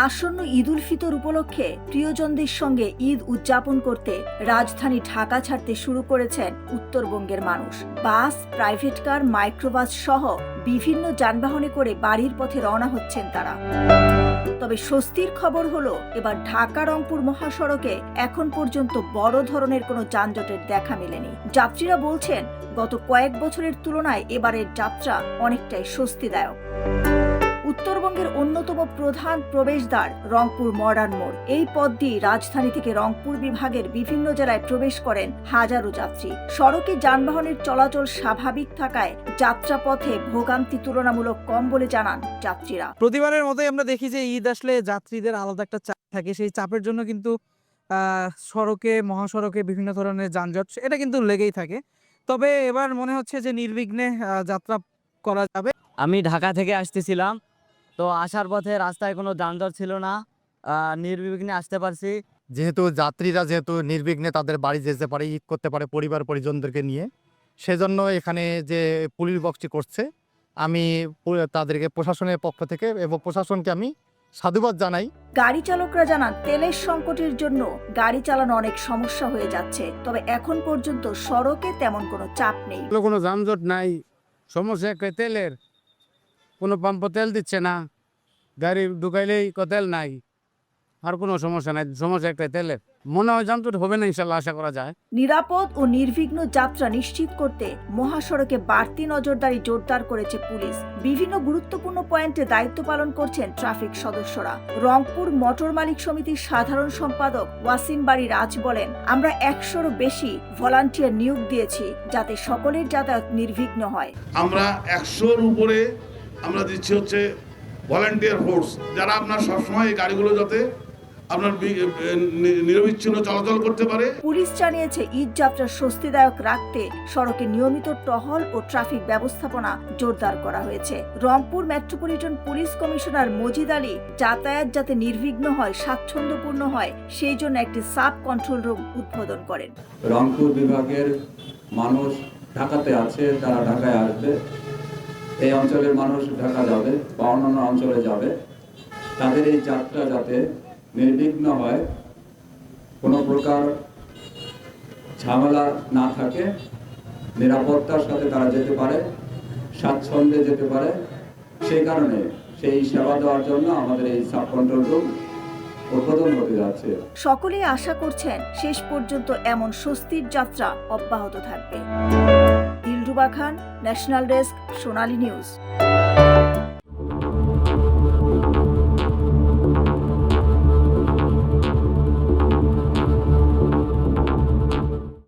আসন্ন ঈদ উল ফিতর উপলক্ষে প্রিয়জনদের সঙ্গে ঈদ উদযাপন করতে রাজধানী ঢাকা ছাড়তে শুরু করেছেন উত্তরবঙ্গের মানুষ। বাস, প্রাইভেট কার, মাইক্রোবাস সহ বিভিন্ন যানবাহনে করে বাড়ির পথে রওনা হচ্ছেন তারা। তবে স্বস্তির খবর হলো, এবার ঢাকা রংপুর মহাসড়কে এখন পর্যন্ত বড় ধরনের কোনো যানজটের দেখা মেলেনি। যাত্রীরা বলছেন, গত কয়েক বছরের তুলনায় এবারের যাত্রা অনেকটাই স্বস্তিদায়ক। উত্তরবঙ্গের অন্যতম প্রধান প্রবেশদ্বার রংপুর মডার্ন মোড়। এই পথ দিয়ে রাজধানী থেকে রংপুর বিভাগের বিভিন্ন জেলায় প্রবেশ করেন হাজারো যাত্রী। সড়কে যানবাহনের চলাচল স্বাভাবিক থাকায় যাত্রাপথে ভোগান্তি তুলনামূলক কম বলে জানান যাত্রীরা। প্রতিবারের মতোই আমরা দেখি যে ঈদ আসলে যাত্রীদের আলাদা একটা চাপ থাকে। সেই চাপের জন্য কিন্তু সড়কে, মহাসড়কে বিভিন্ন ধরনের যানজট এটা কিন্তু লেগেই থাকে। তবে এবার মনে হচ্ছে যে নির্বিঘ্নে যাত্রা করা যাবে। আমি ঢাকা থেকে আসতেছিলাম, তো আসার পথে রাস্তায় কোনো যানজট ছিল না, নির্বিঘ্নে আসতে পারছি। যাত্রীরা নির্বিঘ্নে তাদের বাড়ি যেতে পারে, ঈদ করতে পারে পরিবার পরিজনদেরকে নিয়ে, সেজন্য এখানে যে পুলিশ বক্সটি করছে, আমি তাদেরকে প্রশাসনের পক্ষ থেকে এবং প্রশাসনকে আমি সাধুবাদ জানাই। গাড়ি চালকরা জানান, তেলের সংকটের জন্য গাড়ি চালানো অনেক সমস্যা হয়ে যাচ্ছে। তবে এখন পর্যন্ত সড়কে তেমন কোনো চাপ নেই। কোনো যানজট নাই, সমস্যা একটা তেলের, কোনো পাম্প তেল দিচ্ছে না, গাড়ি ঢুকাইলেই তেল নাই, আর কোনো সমস্যা নাই, সমস্যা একটা তেলের। মনে হয় যানজট হবে না, ইনশাল্লাহ আশা করা যায়। নিরাপদ ও নির্বিঘ্ন যাত্রা নিশ্চিত করতে মহাসড়কে বাড়তি নজরদারি জোরদার করেছে পুলিশ। বিভিন্ন গুরুত্বপূর্ণ পয়েন্টে দায়িত্ব পালন করছেন ট্রাফিক সদস্যরা। রংপুর মোটর মালিক সমিতির সাধারণ সম্পাদক ওয়াসিম বাড়ি রাজ বলেন, আমরা 100-রও বেশি ভলান্টিয়ার নিয়োগ দিয়েছি যাতে সকলের যাতায়াত নির্বিঘ্ন হয়। আমরা 100-র উপরে আমরা দিচ্ছি হচ্ছে ভলান্টিয়ার ফোর্স, যারা আপনার সবসময় এই গাড়িগুলো যাতে আপনার নিরবিচ্ছিন্ন চলাচল করতে পারে। পুলিশ জানিয়েছে, ঈদ যাত্রা স্বস্তিদায়ক রাখতে সড়কে নিয়মিত টহল ও ট্রাফিক ব্যবস্থাপনা জোরদার করা হয়েছে। Rangpur metropolitan police commissioner Majid Ali যাতায়াত যাতে নির্বিঘ্ন হয়, স্বাচ্ছন্দ্যপূর্ণ হয়, সেই জন্য একটি সাব কন্ট্রোল রুম উদ্বোধন করেন। রংপুর বিভাগের মানুষ ঢাকাতে আছে, তারা ঢাকায় আসবে, এই অঞ্চলের মানুষ ঢাকা যাবে বা অন্যান্য অঞ্চলে যাবে, তাদের এই যাত্রা যাতে নির্বিঘ্ন হয়, কোনো প্রকার ঝামেলা না থাকে, নিরাপত্তার সাথে তারা যেতে পারে, স্বাচ্ছন্দ্যে যেতে পারে, সেই কারণে সেই সেবা দেওয়ার জন্য আমাদের এই সাব কন্ট্রোল রুম উদ্বোধন হতে যাচ্ছে। সকলেই আশা করছেন শেষ পর্যন্ত এমন স্বস্তির যাত্রা অব্যাহত থাকবে। দিলরুবা খান, ন্যাশনাল ডেস্ক, সোনালী নিউজ।